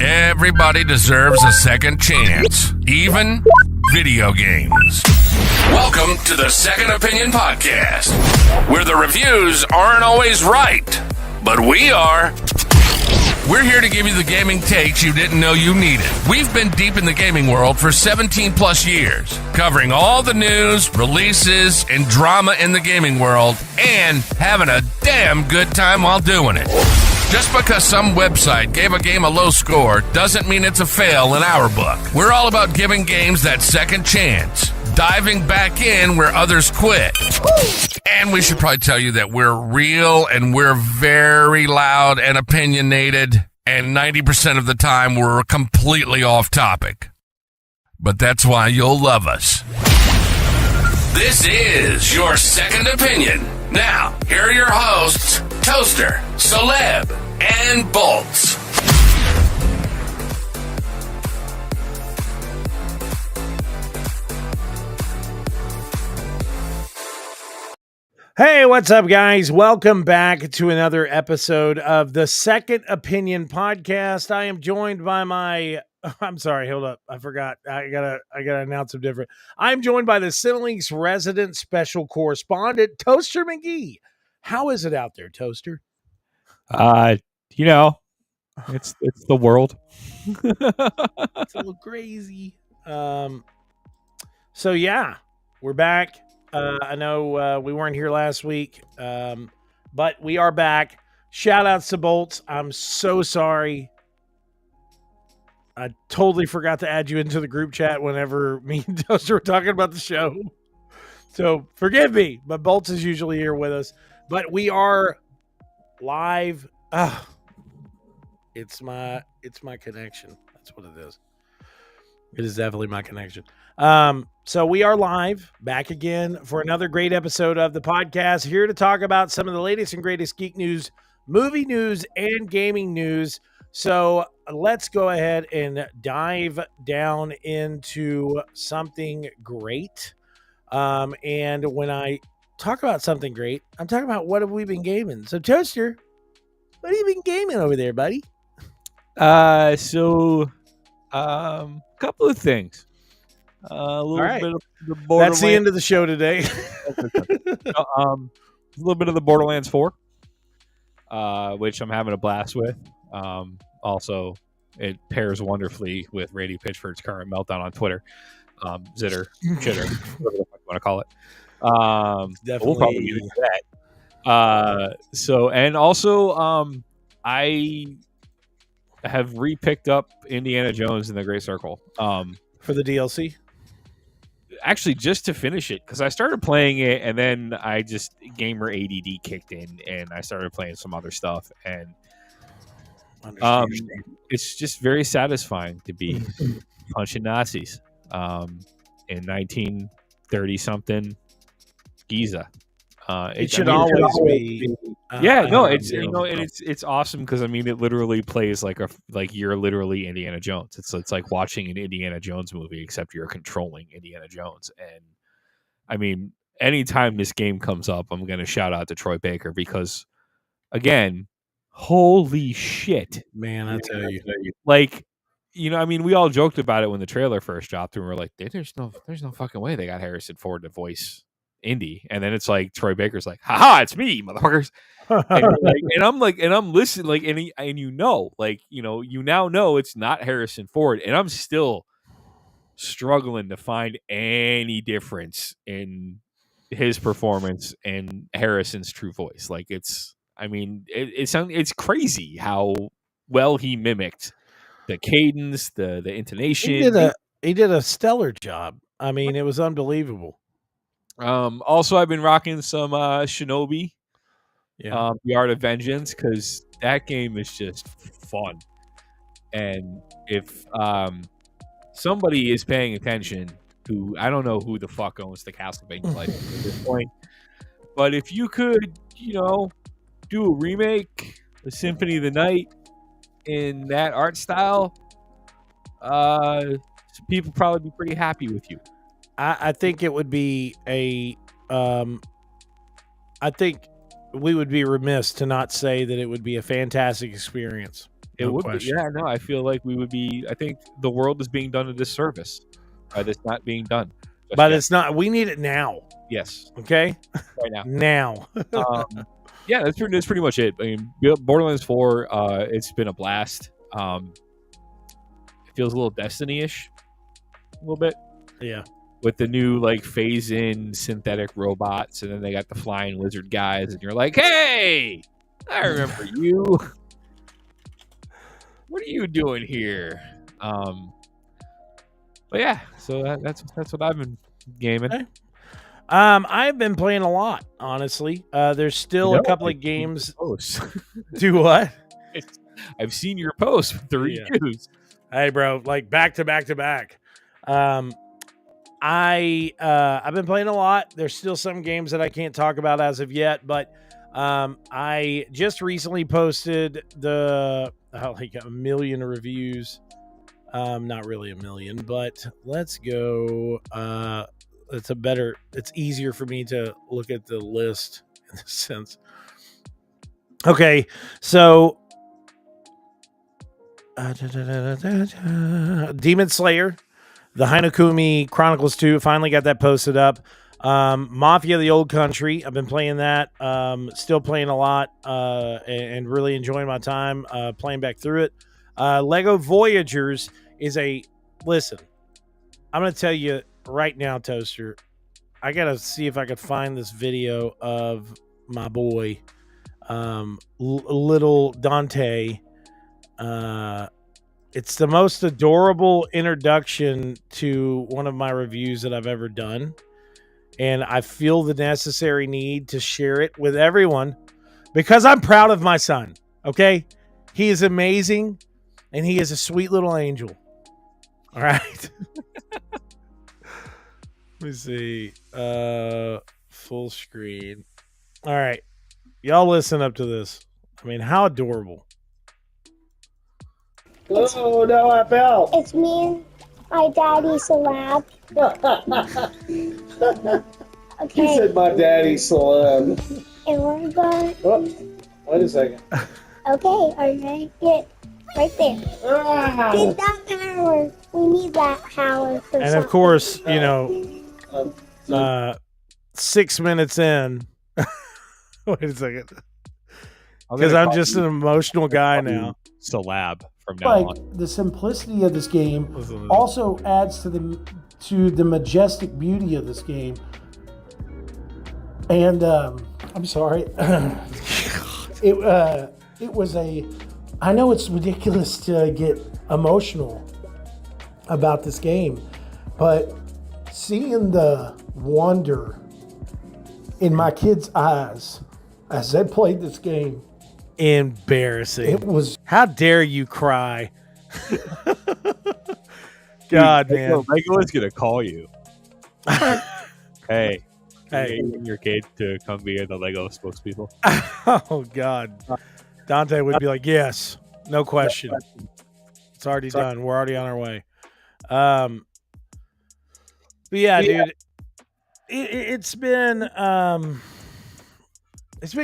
Everybody deserves a second chance, even video games. Welcome to the Second Opinion Podcast, where the reviews aren't always right, but we are. We're here to give you the gaming takes you didn't know you needed. We've been deep in the gaming world for 17 plus years, covering all the news, releases, and drama in the gaming world, and having a damn good time while doing it. Just because some website gave a game a low score doesn't mean it's a fail in our book. We're all about giving games that second chance, diving back in where others quit. And we should probably tell you that we're real and we're very loud and opinionated, and 90% of the time we're completely off topic. But that's why you'll love us. This is your Second Opinion. Now, here are your hosts, Toaster, Soleb, and Bolts. Hey, what's up, guys? Welcome back to another episode of the Second Opinion Podcast. I am joined by my... I'm sorry, hold up. I forgot. I gotta announce them different. I'm joined by the Cinelinx resident special correspondent, Toaster McGee. How is it out there, Toaster? It's the world. It's a little crazy. So yeah, we're back. I know we weren't here last week, but we are back. Shout outs to Bolts. I'm so sorry. I totally forgot to add you into the group chat whenever me and Toaster were talking about the show. So forgive me, but Bolts is usually here with us. But we are live. It's my connection. That's what it is. It is definitely my connection. So we are live, back again for another great episode of the podcast, here to talk about some of the latest and greatest geek news, movie news, and gaming news. So let's go ahead and dive down into something great. And when I talk about something great, I'm talking about what have we been gaming. So Toaster, what have you been gaming over there, buddy? Couple of things. A little right. bit of the Borderlands. That's the end of the show today. A little bit of the Borderlands 4, which I'm having a blast with. Also, it pairs wonderfully with Radio Pitchford's current meltdown on Twitter. Zitter, chitter, whatever the fuck you want to call it. Definitely. We'll probably get into that. And also, I have re-picked up Indiana Jones and the Great Circle. For the DLC? Actually, just to finish it, because I started playing it, and then I just gamer ADD kicked in, and I started playing some other stuff, and it's just very satisfying to be punching Nazis in 1930 something Giza. It should always be. It's awesome because I mean it literally plays like you're literally Indiana Jones. It's like watching an Indiana Jones movie, except you're controlling Indiana Jones. And I mean, anytime this game comes up, I'm going to shout out to Troy Baker because, again, holy shit, man! I tell you, I mean, we all joked about it when the trailer first dropped, and we were like, "There's no fucking way they got Harrison Ford to voice Indy," and then it's like Troy Baker's like, "Haha, it's me, motherfuckers!" and I'm listening, and you now know it's not Harrison Ford, and I'm still struggling to find any difference in his performance and Harrison's true voice. Like it's crazy how well he mimicked the cadence, the intonation. He did a stellar job. I mean, it was unbelievable. Also, I've been rocking some Shinobi, The Art of Vengeance, because that game is just fun. And if somebody is paying attention, who I don't know who the fuck owns the Castlevania license at this point, But if you could, do a remake, a Symphony of the Night in that art style, people probably be pretty happy with you. I think it would be I think we would be remiss to not say that it would be a fantastic experience. It would be. Yeah, no, I feel like we would be. I think the world is being done a disservice by this not being done. But it's not. We need it now. Yes. Okay. Right now. Now. Yeah, that's pretty much it. I mean, Borderlands 4. It's been a blast. It feels a little Destiny-ish, a little bit. Yeah. With the new phase-in synthetic robots, and then they got the flying lizard guys, and you're like, "Hey, I remember you. What are you doing here?" But yeah, so that's what I've been gaming. Okay. I've been playing a lot, honestly. There's still a couple of games. Do what? I've seen your post with the reviews. Hey, bro, back to back to back. I've been playing a lot. There's still some games that I can't talk about as of yet, but I just recently posted a million reviews. Not really a million, but let's go. It's easier for me to look at the list in this sense. Okay, so Demon Slayer, the Hinokumi Chronicles 2, finally got that posted up. Mafia: The Old Country, I've been playing that. Still playing a lot and really enjoying my time playing back through it. Lego Voyagers is listen, I'm going to tell you right now, Toaster, I got to see if I could find this video of my boy, little Dante. It's the most adorable introduction to one of my reviews that I've ever done. And I feel the necessary need to share it with everyone because I'm proud of my son. Okay. He is amazing and he is a sweet little angel. All right. Let me see. Full screen. All right. Y'all listen up to this. I mean, how adorable. Oh, no, I fell. It's me and my daddy, Soleb. Okay. He said my daddy, Soleb. And we're going. Oh, wait a second. Okay, are you ready? Get right there. Get that power. We need that power for And of course, 6 minutes in. Wait a second. Because I'm just an emotional guy now. Solab from now on. The simplicity of this game also adds to the majestic beauty of this game. And I'm sorry, it was I know it's ridiculous to get emotional about this game, but seeing the wonder in my kids' eyes as they played this game. Embarrassing. It was. How dare you cry? God, man. Lego is going to call you. Hey. Your kid to come be the Lego spokespeople. Oh, God. Dante would be like, yes, no question. It's already done. We're already on our way. But yeah, dude, it's been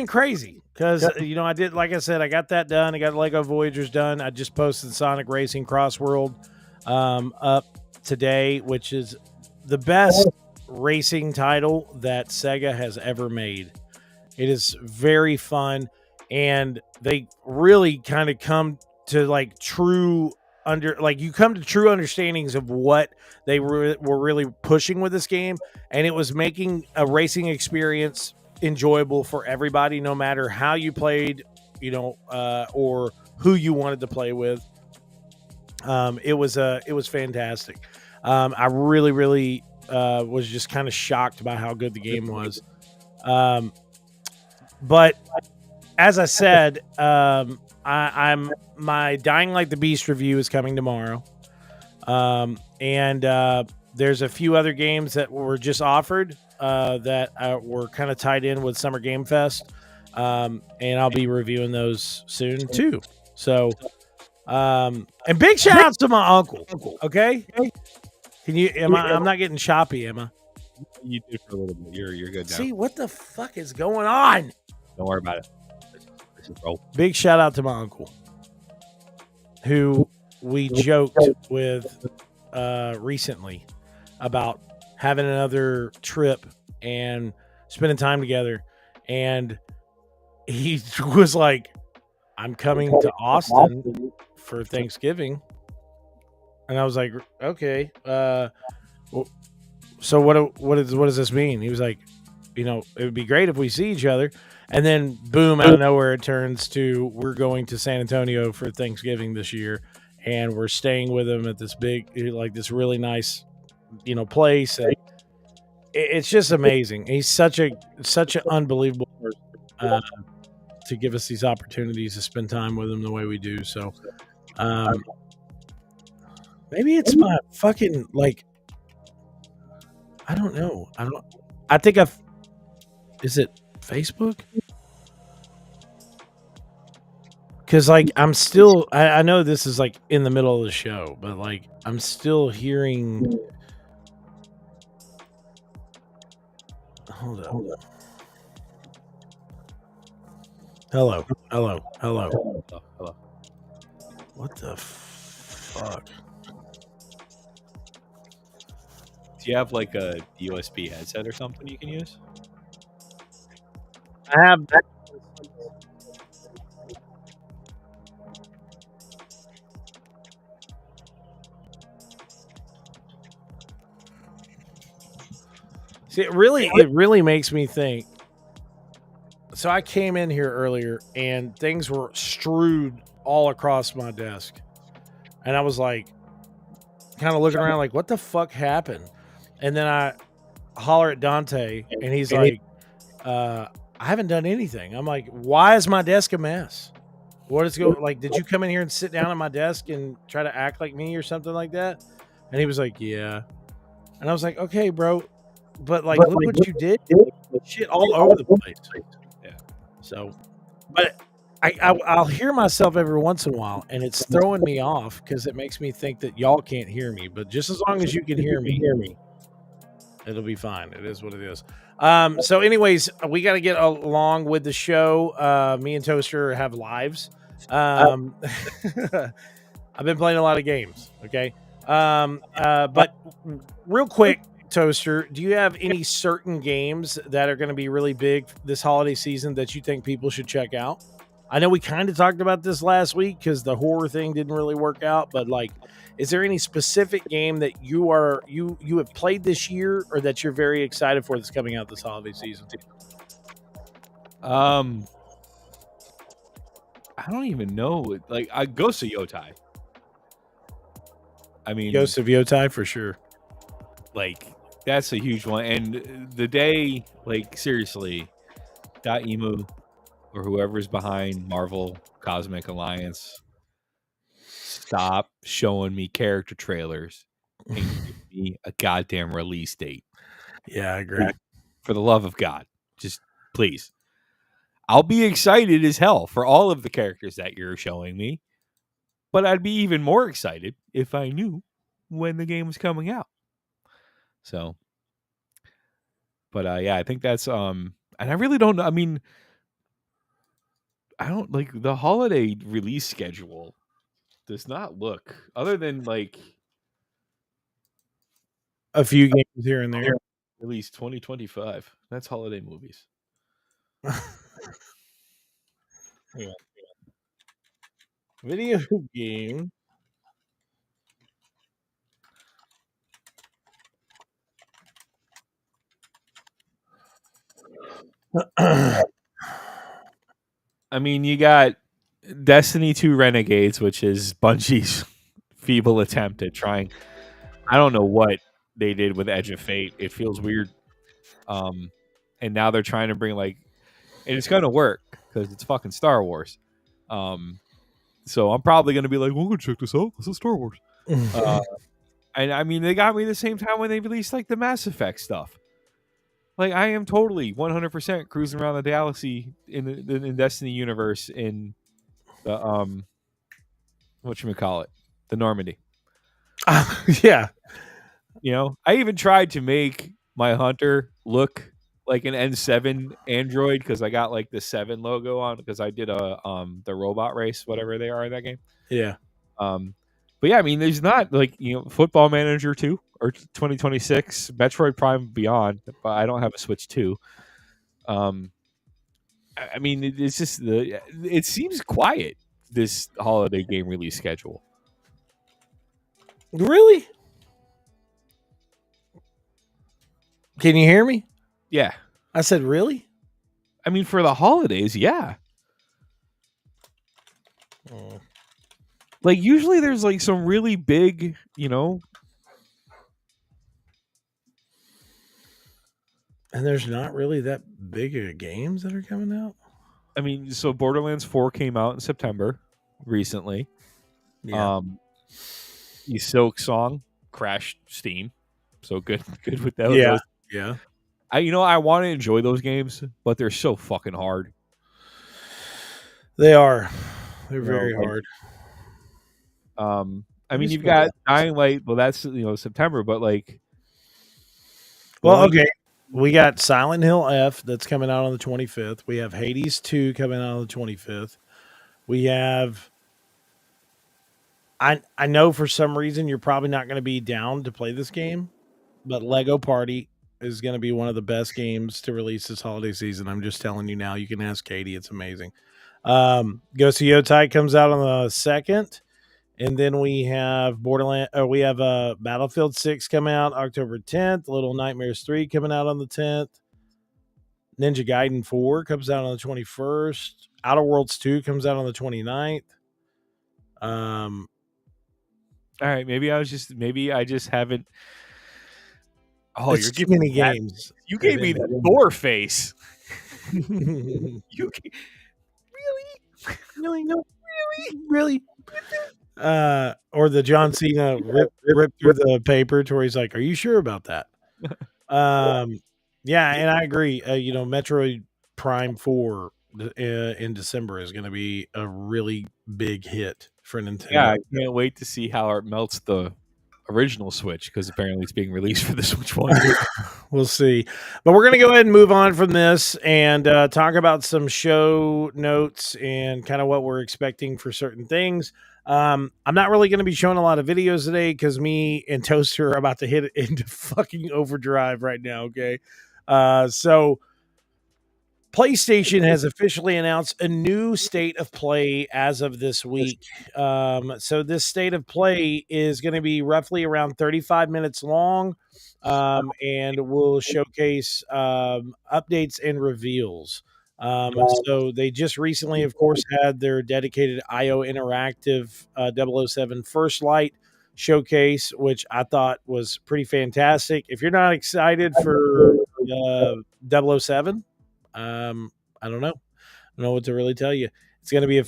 crazy because, I did, like I said, I got that done. I got Lego Voyagers done. I just posted Sonic Racing Cross World up today, which is the best racing title that Sega has ever made. It is very fun, and they really kind of come to true understandings of what they were really pushing with this game, and it was making a racing experience enjoyable for everybody, no matter how you played, or who you wanted to play with. It was fantastic. I really was just kind of shocked by how good the game was. But as I said, my Dying Like the Beast review is coming tomorrow. And there's a few other games that were just offered. that were kind of tied in with Summer Game Fest, and I'll be reviewing those soon too. So, and big shout outs to my uncle. Okay, can you? I'm not getting choppy, am I? You did for a little bit. You're good now. See what the fuck is going on? Don't worry about it. This is roll. Big shout out to my uncle, who we joked with recently about having another trip and spending time together. And he was like, I'm coming to Austin for Thanksgiving. And I was like, okay. So what does this mean? He was like, it would be great if we see each other. And then boom, out of nowhere, it turns to we're going to San Antonio for Thanksgiving this year. And we're staying with him at this this really nice, place. And it's just amazing. He's such an unbelievable person to give us these opportunities to spend time with him the way we do. So maybe it's my fucking I don't know. I think is it Facebook? Because I'm still, I know this is in the middle of the show, but I'm still hearing. Hold on. Hello. What the fuck? Do you have a USB headset or something you can use? I have that. See, it really makes me think. So I came in here earlier and things were strewed all across my desk. And I was kind of looking around what the fuck happened? And then I holler at Dante and he's I haven't done anything. I'm like, why is my desk a mess? What is going did you come in here and sit down at my desk and try to act like me or something like that? And he was like, yeah. And I was like, okay, bro. But look what you did. Shit all over the place. Yeah. So, but I'll hear myself every once in a while, and it's throwing me off because it makes me think that y'all can't hear me. But just as long as you can hear me, it'll be fine. It is what it is. So, anyways, we got to get along with the show. Me and Toaster have lives. I've been playing a lot of games. Okay. But real quick, Toaster, do you have any certain games that are going to be really big this holiday season that you think people should check out? I know we kind of talked about this last week because the horror thing didn't really work out, but is there any specific game that you have played this year or that you're very excited for that's coming out this holiday season? I don't even know. Ghost of Yotai. I mean, Ghost of Yotai for sure. That's a huge one. And the day, seriously, Emu or whoever's behind Marvel Cosmic Alliance, stop showing me character trailers and give me a goddamn release date. Yeah, I agree. For the love of God, just please. I'll be excited as hell for all of the characters that you're showing me, but I'd be even more excited if I knew when the game was coming out. So, but yeah, I think that's and I really don't know. I mean, I don't the holiday release schedule does not look other than a few games here and there. Release 2025. That's holiday movies. Yeah. Video game. I mean, you got Destiny 2 Renegades, which is Bungie's feeble attempt at trying. I don't know what they did with Edge of Fate. It feels weird. And now they're trying to bring and it's going to work because it's fucking Star Wars. So I'm probably going to be like, well, I'm going to check this out. This is Star Wars. And I mean, they got me the same time when they released the Mass Effect stuff. Like I am totally 100% cruising around the galaxy in the Destiny universe in the whatchamacallit, the Normandy. Yeah. You know, I even tried to make my hunter look like an N7 android because I got like the 7 logo on because I did a the robot race, whatever they are in that game. Yeah. But yeah, I mean, there's not like Football Manager 2 or 2026, Metroid Prime Beyond, but I don't have a Switch 2. I mean, it's just it seems quiet, this holiday game release schedule. Really? Can you hear me? Yeah, I said, really? I mean, for the holidays, yeah. Like usually there's like some really big, And there's not really that big of games that are coming out. I mean, so Borderlands 4 came out in September recently. Yeah. The Silk Song crashed Steam. So good with that. Yeah. Yeah. I want to enjoy those games, but they're so fucking hard. They are. They're You know, very like, hard. I mean, you've got Dying Light. Well, that's September, but like, Well, okay. We got Silent Hill F that's coming out on the 25th. We have Hades 2 coming out on the 25th. We have. I know for some reason you're probably not going to be down to play this game, but Lego Party is going to be one of the best games to release this holiday season. I'm just telling you now. You can ask Katie; it's amazing. Ghost of Yotai comes out on the 2nd, and then we have Battlefield 6 coming out October 10th. Little Nightmares 3 coming out on the 10th. Ninja Gaiden 4 comes out on the 21st. Outer Worlds 2 comes out on the 29th. All right, maybe I just haven't. Oh, it's you're too giving many me that- games. You gave me the Thor face. Really? Or the John Cena rip through the paper to where he's like, "Are you sure about that?" Yeah, and I agree. Metroid Prime 4 in December is going to be a really big hit for Nintendo. Yeah, I can't wait to see how it melts the original Switch because apparently it's being released for the Switch One. We'll see. But we're going to go ahead and move on from this and talk about some show notes and kind of what we're expecting for certain things. I'm not really going to be showing a lot of videos today because me and Toaster are about to hit it into fucking overdrive right now. Okay. So PlayStation has officially announced a new state of play as of this week. So this state of play is going to be roughly around 35 minutes long, and will showcase updates and reveals. So they just recently, of course, had their dedicated IO Interactive 007 First Light showcase, which I thought was pretty fantastic. If you're not excited for 007, I don't know. I don't know what to really tell you. It's going to be a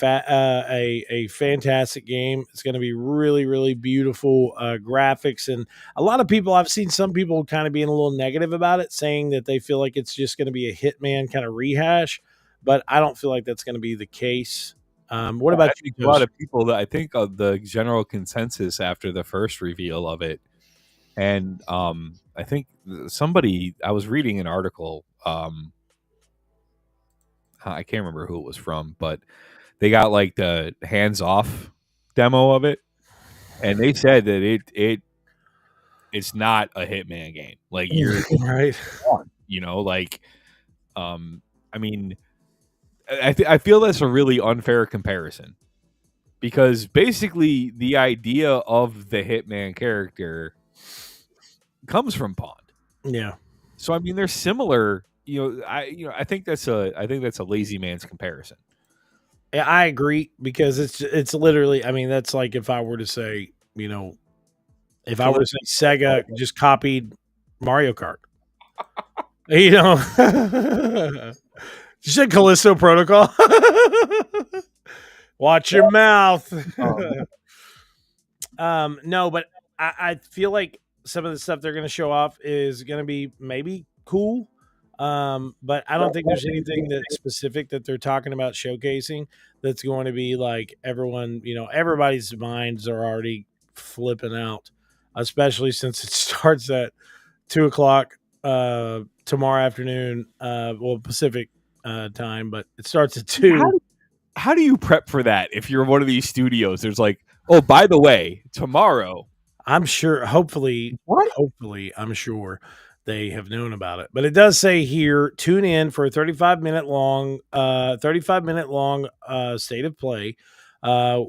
fantastic game. It's going to be really, really beautiful graphics. And a lot of people, I've seen some people kind of being a little negative about it, saying that they feel like it's just going to be a Hitman kind of rehash. But I don't feel like that's going to be the case. What about you? A lot of people that I think the general consensus after the first reveal of it, and I think I was reading an article. I can't remember who it was from, but they got like the hands-off demo of it, and they said that it's not a Hitman game. Like you're right, I mean, I feel that's a really unfair comparison because basically the idea of the Hitman character comes from Pond. Yeah. So I mean, they're similar. I think that's a lazy man's comparison. Yeah, I agree because it's literally. I mean, that's like if I were to say, if I were to say Sega just copied Mario Kart, you said Callisto Protocol. Watch your mouth. No, but I feel like some of the stuff they're going to show off is going to be maybe cool. But I don't think there's anything that's specific that they're talking about showcasing that's going to be like everyone, everybody's minds are already flipping out, especially since it starts at 2:00 tomorrow afternoon, Pacific time, but it starts at 2. How do you prep for that if you're one of these studios? There's like, oh, by the way, tomorrow. I'm sure, hopefully, I'm sure they have known about it. But it does say here, tune in for a 35-minute long state of play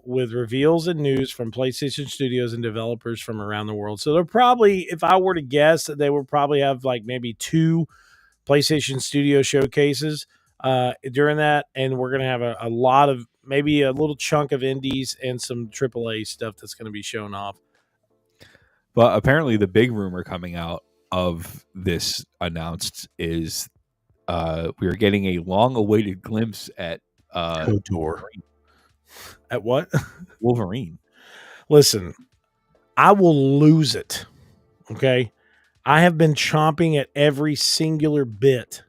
with reveals and news from PlayStation studios and developers from around the world. So they'll probably, if I were to guess, they will probably have like maybe 2 PlayStation Studio showcases during that, and we're going to have a lot of, maybe a little chunk of indies and some AAA stuff that's going to be shown off. But apparently the big rumor coming out of this announced is we are getting a long-awaited glimpse at KOTOR. At what? Wolverine. Listen, I will lose it. Okay? I have been chomping at every singular bit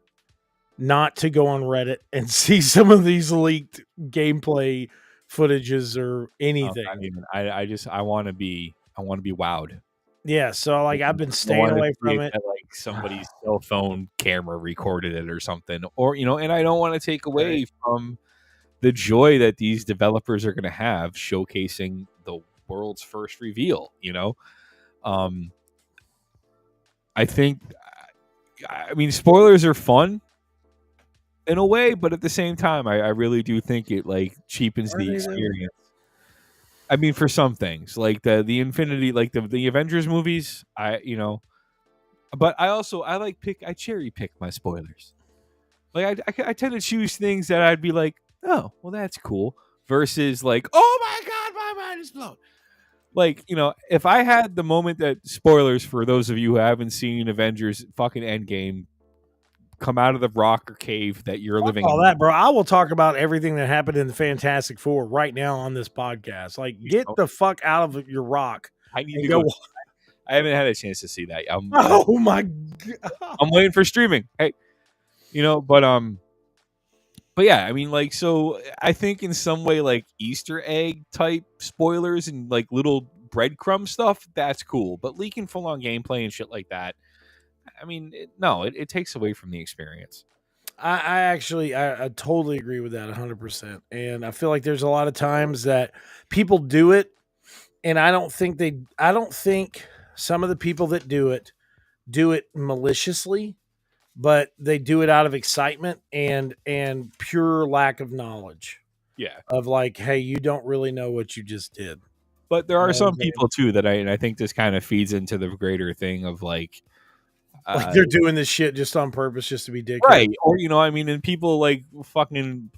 not to go on Reddit and see some of these leaked gameplay footages or anything. I want to be wowed. Yeah, so like I've been staying away from it. Like somebody's cell phone camera recorded it or something, or and I don't want to take away from the joy that these developers are going to have showcasing the world's first reveal. I think, spoilers are fun in a way, but at the same time, I really do think it like cheapens the experience. For some things, like the Infinity, like the Avengers movies, but I cherry pick my spoilers. Like I tend to choose things that I'd be like, oh, well, that's cool, versus like, oh my god, my mind is blown. Like, if I had the moment that, spoilers for those of you who haven't seen Avengers fucking Endgame, come out of the rock or cave that you're living in. All that, bro. I will talk about everything that happened in the Fantastic Four right now on this podcast. Like, get the fuck out of your rock. I need to go. I haven't had a chance to see that. Oh my god! I'm waiting for streaming. Hey, but yeah, so I think in some way, like Easter egg type spoilers and like little breadcrumb stuff, that's cool. But leaking full on gameplay and shit like that, it takes away from the experience. I totally agree with that 100%. And I feel like there's a lot of times that people do it, and I don't think some of the people that do it maliciously, but they do it out of excitement and pure lack of knowledge. Yeah. Of like, hey, you don't really know what you just did. But there are some people too that I think this kind of feeds into the greater thing of like they're doing this shit just on purpose, just to be dickhead. Right. Or, and people like fucking,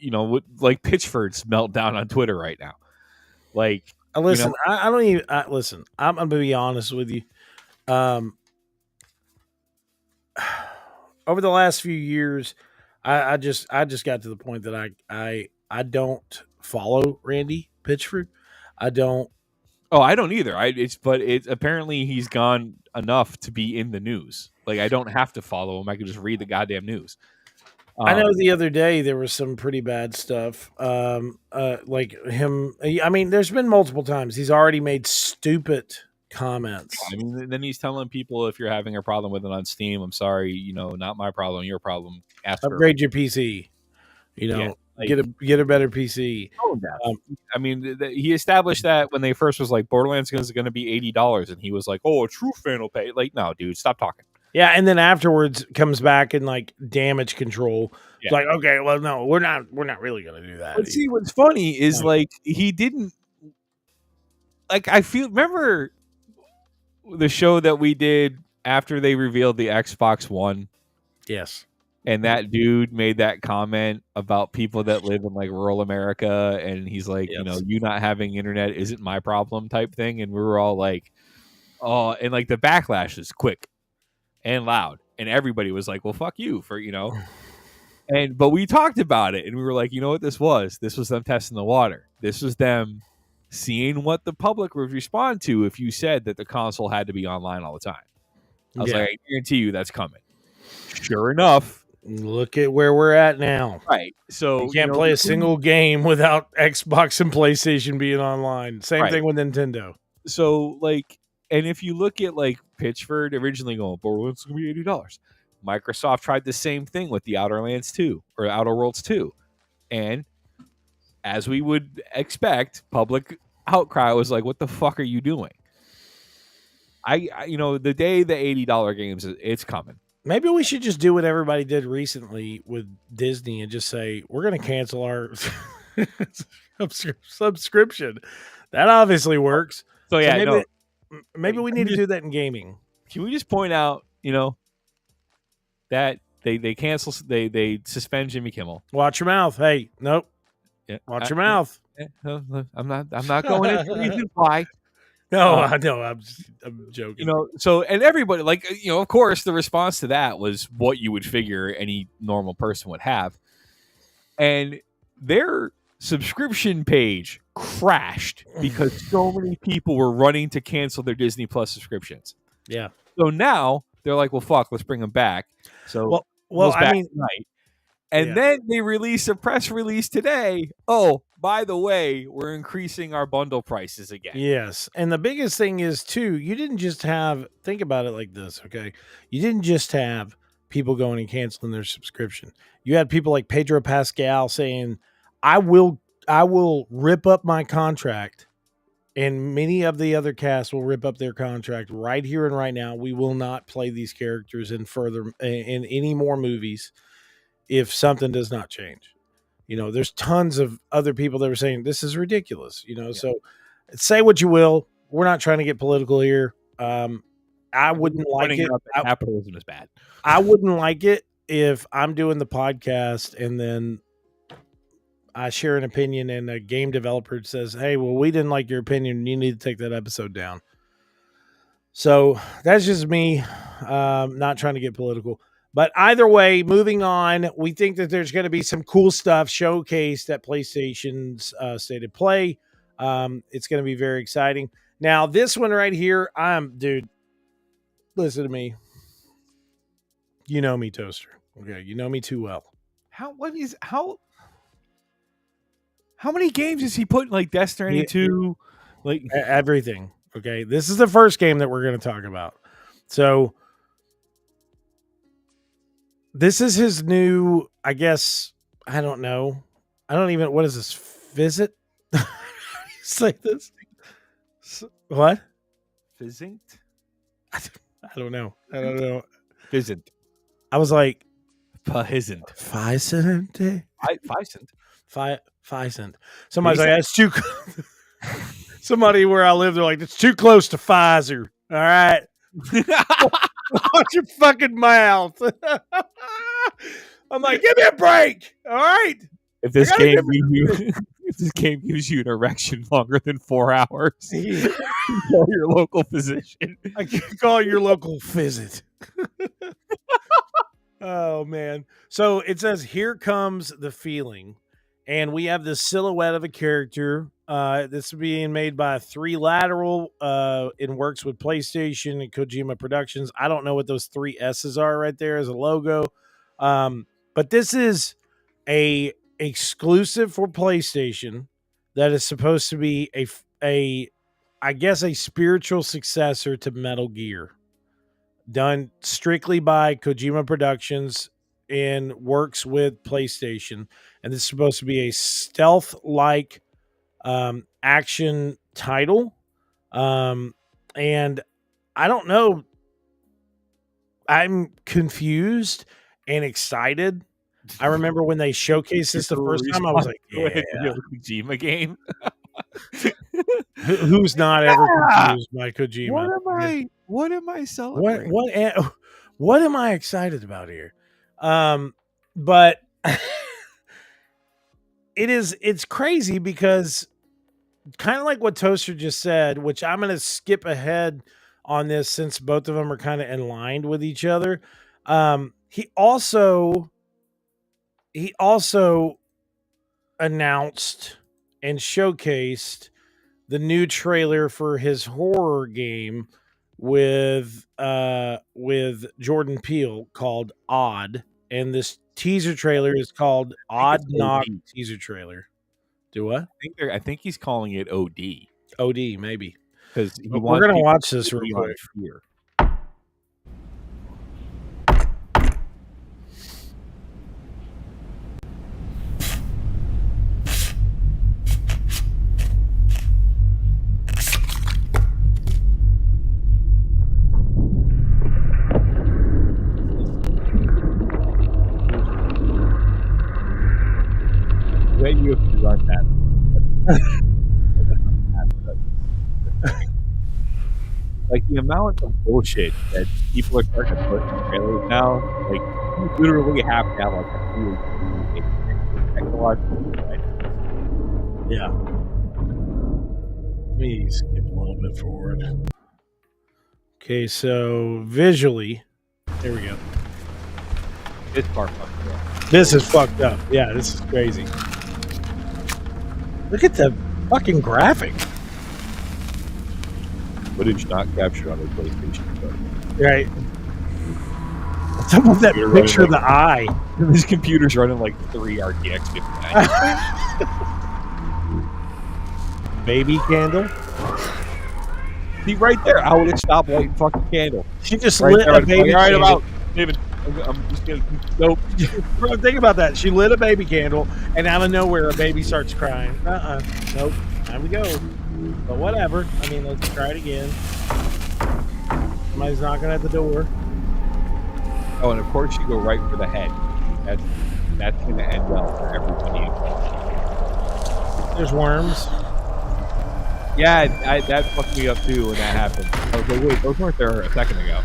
like Pitchford's meltdown on Twitter right now. Like, listen, I don't even, listen, I'm going to be honest with you. Over the last few years, I just got to the point that I don't follow Randy Pitchford. I don't. Oh, I don't either. But apparently he's gone enough to be in the news. Like, I don't have to follow him. I can just read the goddamn news. I know the other day there was some pretty bad stuff. Like him. There's been multiple times he's already made stupid comments. Then he's telling people, if you're having a problem with it on Steam, I'm sorry, not my problem, your problem. Upgrade your PC. Get a better PC. He established that when they first was like, Borderlands is going to be $80, and he was like, "Oh, a true fan will pay." Like, no, dude, stop talking. Yeah, and then afterwards comes back and like damage control. Yeah. It's like, okay, well, no, we're not really going to do that. But see, what's funny is like he didn't. Like, remember the show that we did after they revealed the Xbox One? Yes. And that dude made that comment about people that live in like rural America, and he's like, yes, you not having internet isn't my problem type thing. And we were all like, oh, and like the backlash is quick and loud, and everybody was like, well, fuck you for, but we talked about it, and we were like, you know what this was them testing the water. This was them seeing what the public would respond to if you said that the console had to be online all the time. I was like, I guarantee you that's coming. Sure enough, Look at where we're at now. right? So You can't play a single game without Xbox and PlayStation being online. Same Right. thing with Nintendo. So like, and if you look at like Pitchford originally going, Borderlands is gonna be $80. Microsoft tried the same thing with the Outer Lands 2 or Outer Worlds 2, and as we would expect, public outcry was like, "What the fuck are you doing?" I the day the $80 games, it's coming. Maybe we should just do what everybody did recently with Disney and just say, we're going to cancel our subscription. That obviously works. So yeah, maybe we need to do that in gaming. Can we just point out, that they cancel, they suspend Jimmy Kimmel? Watch your mouth. Hey, nope. Yeah, Watch your mouth. I'm not going into reason why. No, I know. I'm joking. So and everybody, like, of course, the response to that was what you would figure any normal person would have, and their subscription page crashed because so many people were running to cancel their Disney Plus subscriptions. Yeah. So now they're like, well, fuck, let's bring them back. So well, I mean, tonight. And then they released a press release today. Oh, by the way, we're increasing our bundle prices again. Yes. And the biggest thing is, too, you didn't just think about it like this, okay? You didn't just have people going and canceling their subscription. You had people like Pedro Pascal saying, I will rip up my contract, and many of the other cast will rip up their contract right here and right now. We will not play these characters in any more movies if something does not change. There's tons of other people that were saying this is ridiculous. So say what you will. We're not trying to get political here. I wouldn't like it. Capitalism is bad. I wouldn't like it if I'm doing the podcast and then I share an opinion and a game developer says, hey, well, we didn't like your opinion. You need to take that episode down. So that's just me not trying to get political. But either way, moving on, we think that there's going to be some cool stuff showcased at PlayStation's State of Play. It's going to be very exciting. Now, this one right here, dude, listen to me. You know me, Toaster. Okay, you know me too well. How many games is he putting, like Death Stranding 2? Like everything. Okay, this is the first game that we're going to talk about. So this is his new, I guess, I don't know. What is this? Visit? It's like this. What? Fizzing? I don't know. Fizzing. I was like, Pheasant. Pheasant? Pheasant. Somebody's like, that's too. Somebody where I live, they're like, it's too close to Pfizer. All right. Watch your fucking mouth. I'm like, give me a break. All right. If this game gives you an erection longer than 4 hours, call your local physician. I can call your local visit. Oh man. So it says, here comes the feeling. And we have this silhouette of a character. This is being made by 3 Lateral. It works with PlayStation and Kojima Productions. I don't know what those 3 S's are right there as a logo. But this is a exclusive for PlayStation that is supposed to be a spiritual successor to Metal Gear, done strictly by Kojima Productions and works with PlayStation. And this is supposed to be a stealth-like action title. And I don't know. I'm confused and excited. I remember when they showcased this the first time, I was like, yeah. Kojima game. Who's not ever confused by Kojima? What am I celebrating? What am I excited about here? But it's crazy because kind of like what Toaster just said, which I'm going to skip ahead on this since both of them are kind of in line with each other. He also announced and showcased the new trailer for his horror game with with Jordan Peele called Odd, and this teaser trailer is called Odd it's Knock OD. teaser trailer. Do what? I think he's calling it OD OD, maybe. because he We're wants gonna people watch to this real be on quick. fear. When you have to run that. Like the amount of bullshit that people are starting to put in trailers now, like you literally have to have like a technological device. Yeah. Let me skip a little bit forward. Okay, so visually, there we go. This part fucked up. This is fucked up. Yeah, this is crazy. Look at the fucking graphic. Footage not captured on the PlayStation. Right. What's up with that You're picture of running the eye? This computer's running like 3 RTX 59. Baby candle. See right there, I would have stopped lighting fucking candle. She just Right lit there, a I'd be baby like, all right, I'm candle. out. David, I'm just gonna nope. Bro, think about that. She lit a baby candle, and out of nowhere, a baby starts crying. Nope. Time to go. But whatever. I mean, let's try it again. Somebody's knocking at the door. Oh, and of course you go right for the head. That's gonna end well for everybody. There's worms. Yeah, that fucked me up too when that happened. I was like, wait, those weren't there a second ago.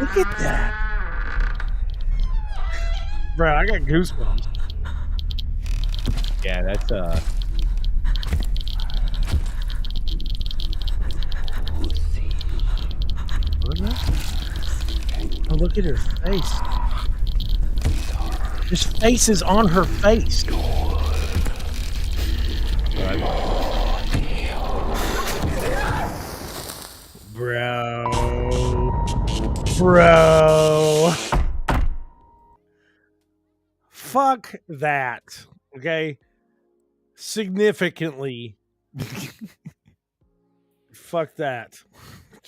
Look at that. Bro, I got goosebumps. Yeah, that's Oh, look at her face. His face is on her face. Bro. Fuck that. Okay. Significantly. Fuck that.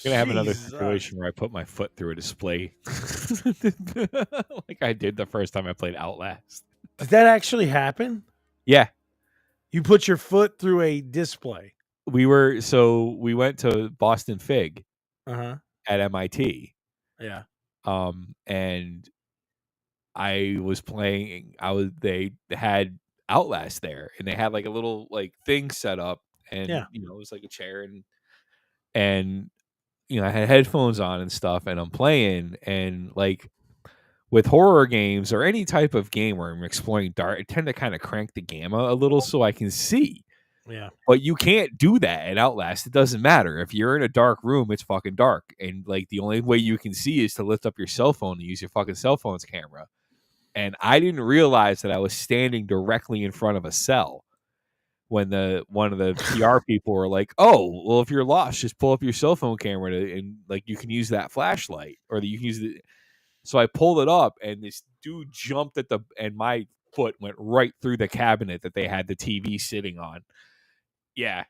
gonna have another Jesus. situation where I put my foot through a display, like I did the first time I played Outlast. Did that actually happen? Yeah, You put your foot through a display. we went to Boston Fig Uh-huh. at MIT, Yeah. and I was playing. They had Outlast there, and they had like a little like thing set up, and Yeah. it was like a chair, and I had headphones on and stuff, and I'm playing, and like with horror games or any type of game where I'm exploring dark, I tend to kind of crank the gamma a little so I can see. Yeah. But you can't do that in Outlast. It doesn't matter. If you're in a dark room, it's fucking dark. And like the only way you can see is to lift up your cell phone and use your fucking cell phone's camera. And I didn't realize that I was standing directly in front of a cell when one of the PR people were like, "Oh, well, if you're lost, just pull up your cell phone camera and like you can use that flashlight, or you can use the." So I pulled it up, and this dude jumped and my foot went right through the cabinet that they had the TV sitting on. Yeah,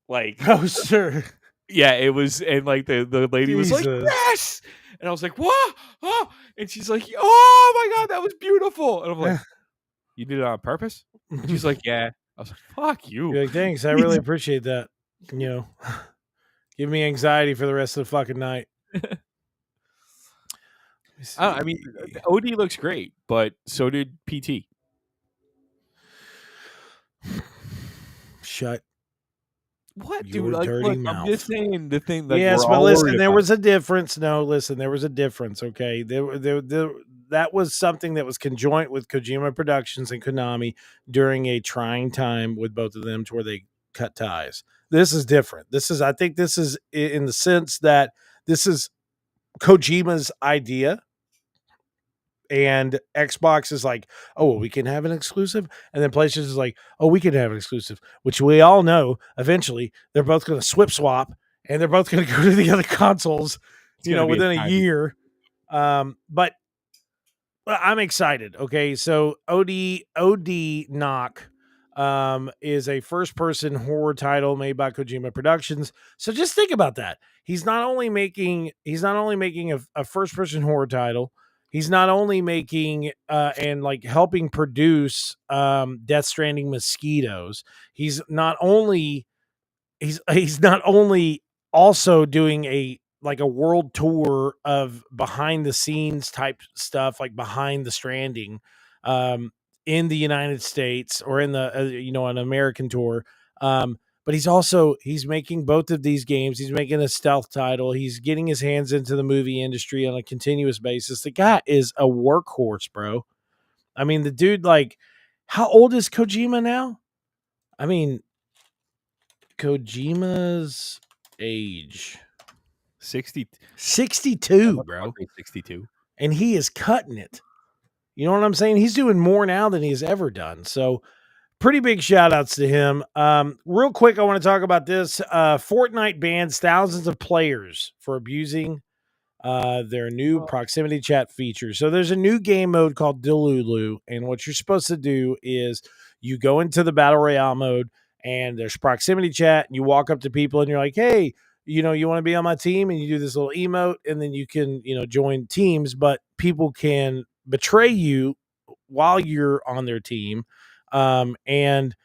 like Oh, sure. yeah, it was, and like the lady was like, Jesus. "Yes," and I was like, "What?" Oh, and she's like, "Oh my god, that was beautiful," and I'm like, "You did it on purpose?" She's like, "Yeah." I was like, "Fuck you." You're like, thanks. I really appreciate that. Give me anxiety for the rest of the fucking night. I mean, OD looks great, but so did PT. Shut. What, Your dude? Like, dirty look, mouth. I'm just saying the thing that Yes, we're but all listen, worried there about. was a difference. No, listen, there was a difference. Okay, that was something that was conjoint with Kojima Productions and Konami during a trying time with both of them, to where they cut ties. This is different. I think this is in the sense that this is Kojima's idea, And Xbox is like, oh, well, we can have an exclusive. And then PlayStation is like, oh, we can have an exclusive, which we all know eventually they're both going to swap and they're both going to go to the other consoles, within a year. But I'm excited. Okay. So OD Knock is a first person horror title made by Kojima Productions. So just think about that. He's not only making a first person horror title, he's not only making and like helping produce Death Stranding Mosquitoes. He's not only also doing a world tour of behind the scenes type stuff, like behind the Stranding, in the United States or in the an American tour. But he's making both of these games. He's making a stealth title. He's getting his hands into the movie industry on a continuous basis. The guy is a workhorse, bro. I mean, the dude, like, how old is Kojima now? I mean, Kojima's age 62, bro. 62. And he is cutting it. You know what I'm saying? He's doing more now than he's ever done. So pretty big shout outs to him. Real quick, I want to talk about this. Fortnite bans thousands of players for abusing their new proximity chat feature. So there's a new game mode called Delulu, and what you're supposed to do is you go into the battle royale mode, and there's proximity chat, and you walk up to people, and you're like, "Hey, you want to be on my team?" And you do this little emote, and then you can join teams, but people can betray you while you're on their team, and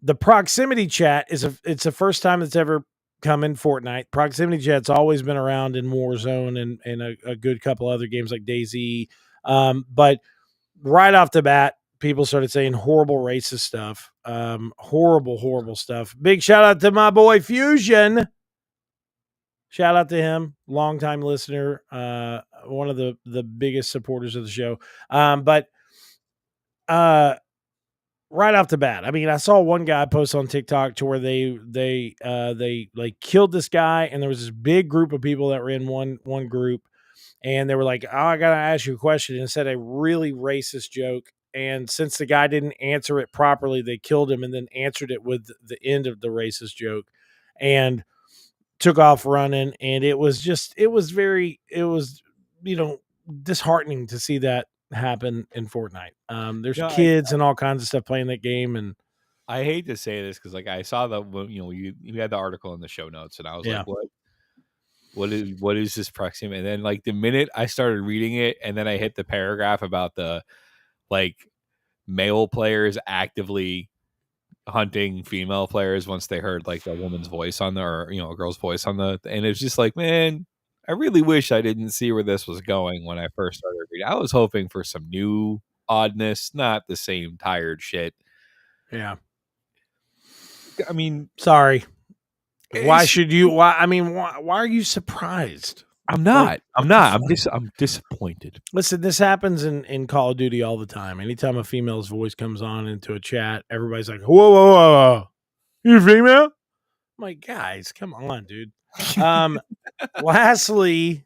the proximity chat it's the first time it's ever come in Fortnite. Proximity chat's always been around in Warzone and a good couple other games like DayZ. But right off the bat, people started saying horrible racist stuff. Horrible stuff. Big shout out to my boy Fusion. Shout out to him, longtime listener, one of the biggest supporters of the show. But right off the bat, I mean, I saw one guy post on TikTok to where they like killed this guy, and there was this big group of people that were in one group, and they were like, "Oh, I gotta ask you a question," and said a really racist joke. And since the guy didn't answer it properly, they killed him and then answered it with the end of the racist joke, and took off running. And it was disheartening to see that happen in Fortnite. There's kids and all kinds of stuff playing that game, and I hate to say this because, like, I saw you had the article in the show notes, and I was like, what is this proximity? And then, like, the minute I started reading it, and then I hit the paragraph about the like male players actively hunting female players once they heard like a woman's voice on a girl's voice on and it's just like, man, I really wish I didn't see where this was going when I first started reading. I was hoping for some new oddness, not the same tired shit. Yeah. I mean, sorry. Why are you surprised? I'm not. I'm disappointed. Listen, this happens in Call of Duty all the time. Anytime a female's voice comes on into a chat, everybody's like, whoa. You female? I'm like, guys, come on, dude. Lastly,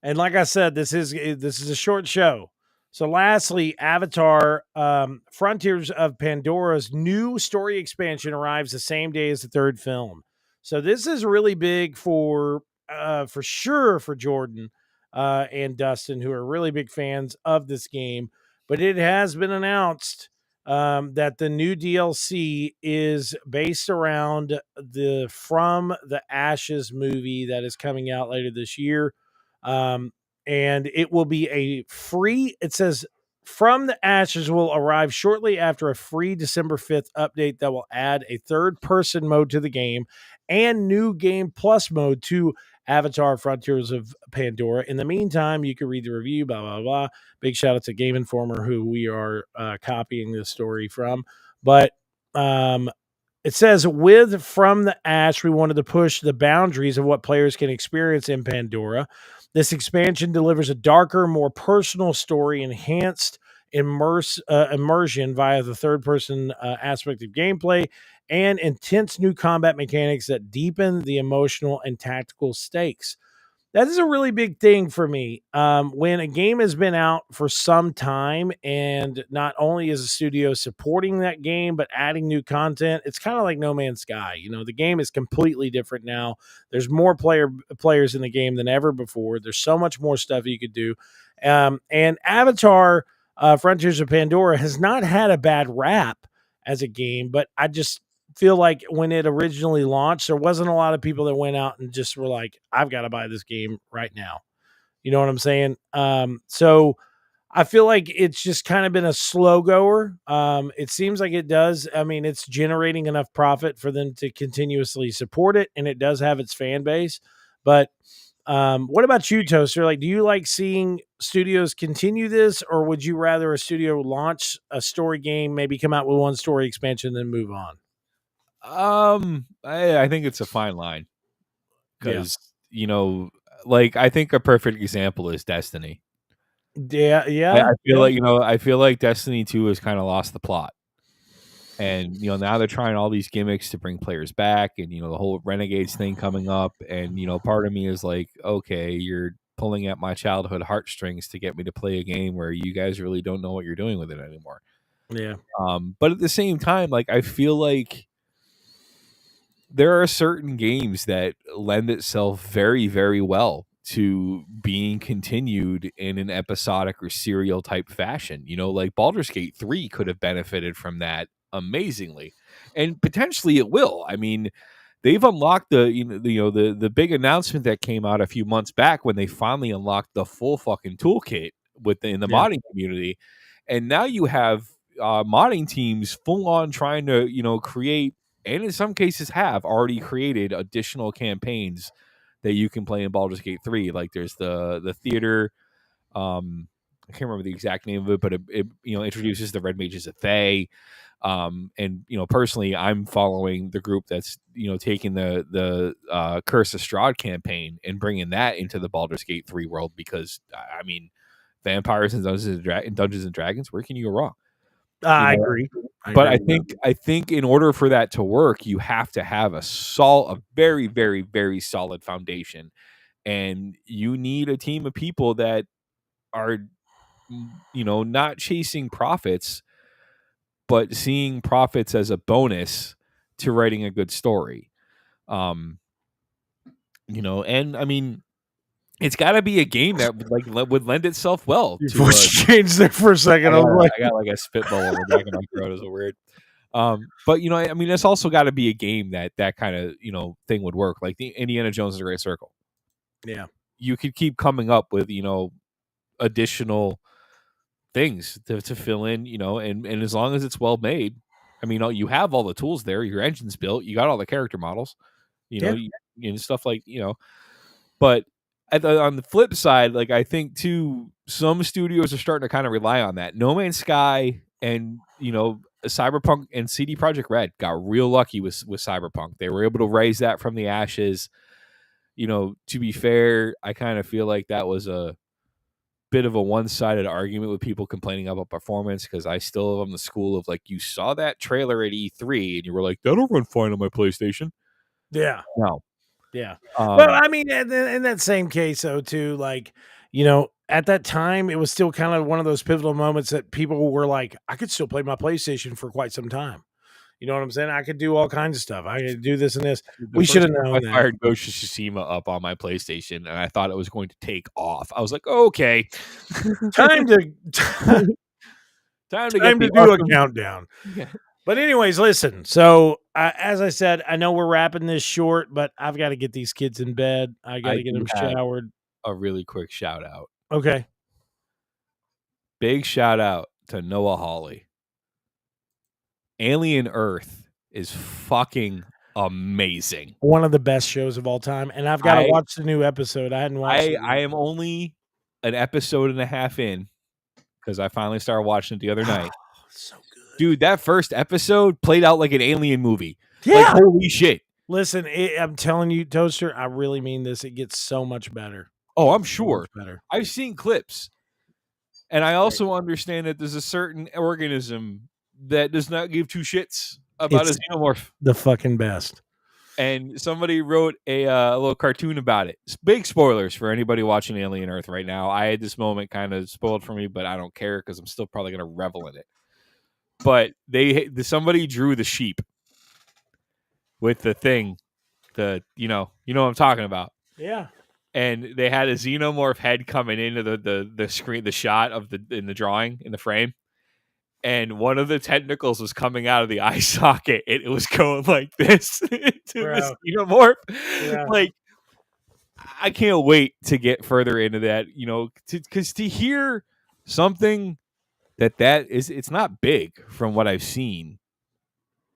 and like I said, this is a short show. So lastly, Avatar, Frontiers of Pandora's new story expansion arrives the same day as the third film. So this is really big for sure for Jordan and Dustin, who are really big fans of this game. But it has been announced that the new DLC is based around the From the Ashes movie that is coming out later this year. And it will be a free, it says, From the Ashes will arrive shortly after a free December 5th update that will add a third-person mode to the game and new Game Plus mode to Avatar Frontiers of Pandora. In the meantime, you can read the review, blah, blah, blah. Big shout out to Game Informer, who we are copying this story from. But it says, with From the Ash, we wanted to push the boundaries of what players can experience in Pandora. This expansion delivers a darker, more personal story, enhanced immersion via the third-person aspect of gameplay, and intense new combat mechanics that deepen the emotional and tactical stakes. That is a really big thing for me. When a game has been out for some time, and not only is the studio supporting that game, but adding new content, it's kind of like No Man's Sky. The game is completely different now. There's more players in the game than ever before. There's so much more stuff you could do. And Avatar, Frontiers of Pandora, has not had a bad rap as a game, but I just feel like when it originally launched, there wasn't a lot of people that went out and just were like, I've got to buy this game right now. You know what I'm saying? So I feel like it's just kind of been a slow goer. It seems like it does. I mean, it's generating enough profit for them to continuously support it, and it does have its fan base. But what about you, Toaster? Like, do you like seeing studios continue this, or would you rather a studio launch a story game, maybe come out with one story expansion, then move on? I think it's a fine line Yeah. because I think a perfect example is Destiny. Yeah. I feel like I feel like Destiny 2 has kind of lost the plot, and now they're trying all these gimmicks to bring players back, and the whole Renegades thing coming up, and part of me is like, okay, you're pulling at my childhood heartstrings to get me to play a game where you guys really don't know what you're doing with it anymore. Yeah. But at the same time, like, I feel like there are certain games that lend itself very, very well to being continued in an episodic or serial type fashion. Like Baldur's Gate 3 could have benefited from that amazingly, and potentially it will. I mean, they've unlocked the big announcement that came out a few months back when they finally unlocked the full fucking toolkit in the modding community, and now you have modding teams full on trying to create, and in some cases have already created additional campaigns that you can play in Baldur's Gate 3. Like there's the theater, I can't remember the exact name of it, but it introduces the Red Mages of Thay. And personally, I'm following the group that's taking the Curse of Strahd campaign and bringing that into the Baldur's Gate 3 world, because I mean, vampires and Dungeons and Dragons, where can you go wrong? I agree. I think in order for that to work, you have to have a very, very, very solid foundation, and you need a team of people that are, not chasing profits, but seeing profits as a bonus to writing a good story. And I mean, it's got to be a game that would lend itself well. Your voice changed there for a second. I got like a spitball on the back of my throat. Is weird. But I mean, it's also got to be a game that kind of thing would work. Like the Indiana Jones and the Great Circle. Yeah, you could keep coming up with additional things to fill in. And as long as it's well made, I mean, you have all the tools there. Your engine's built. You got all the character models. Stuff like But on the flip side, like I think too, some studios are starting to kind of rely on that. No Man's Sky and Cyberpunk and CD Projekt Red got real lucky with Cyberpunk. They were able to raise that from the ashes. To be fair, I kind of feel like that was a bit of a one-sided argument with people complaining about performance, because I still am the school of like, you saw that trailer at E3 and you were like, that'll run fine on my PlayStation. Yeah. No. Yeah. Well, I mean, in that same case, though, too, like, at that time, it was still kind of one of those pivotal moments that people were like, I could still play my PlayStation for quite some time. You know what I'm saying? I could do all kinds of stuff. I could do this and this. We should have known that. I fired Ghost of Tsushima up on my PlayStation, and I thought it was going to take off. I was like, okay. Time to do a countdown. Yeah. But anyways, listen. So as I said, I know we're wrapping this short, but I've got to get these kids in bed. I got to get them showered. A really quick shout out. Okay. Big shout out to Noah Hawley. Alien Earth is fucking amazing. One of the best shows of all time. And I've got to watch the new episode. I hadn't watched it. I am only an episode and a half in because I finally started watching it the other night. So good. Dude, that first episode played out like an alien movie. Yeah. Like, holy shit. Listen, I'm telling you, Toaster, I really mean this. It gets so much better. Oh, I'm sure. Better. I've seen clips. And I also understand that there's a certain organism that does not give two shits about a xenomorph. The fucking best. and somebody wrote a little cartoon about it. Big spoilers for anybody watching Alien Earth right now. I had this moment kind of spoiled for me, but I don't care because I'm still probably going to revel in it. But somebody drew the sheep with the thing, you know what I'm talking about. Yeah. And they had a xenomorph head coming into the screen, the shot of in the drawing in the frame. And one of the tentacles was coming out of the eye socket. It was going like this to the xenomorph. Yeah. Like, I can't wait to get further into that, because to hear something that is, it's not big from what I've seen.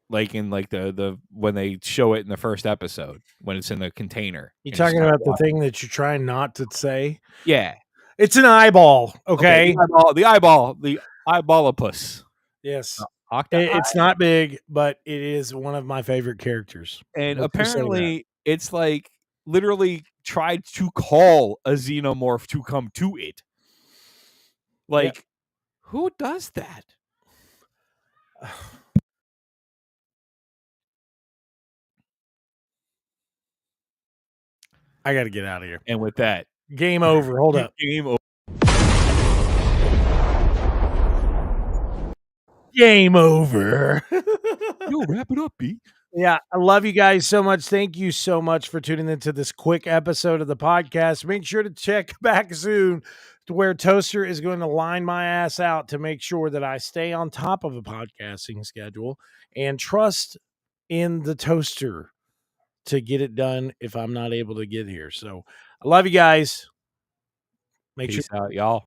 Like in like the when they show it in the first episode when it's in the container. You talking about the thing that you're trying not to say? Yeah, it's an eyeball. Okay, the eyeballopus. Yes, Octopi. It's not big, but it is one of my favorite characters. And apparently, it's like literally tried to call a xenomorph to come to it. Like, who does that? I got to get out of here. And with that, game over. Hold up. Game over. Game over. Yo, wrap it up, B. Yeah, I love you guys so much. Thank you so much for tuning into this quick episode of the podcast. Make sure to check back soon to where Toaster is going to line my ass out to make sure that I stay on top of a podcasting schedule and trust in the Toaster to get it done if I'm not able to get here. So I love you guys. Peace out, y'all.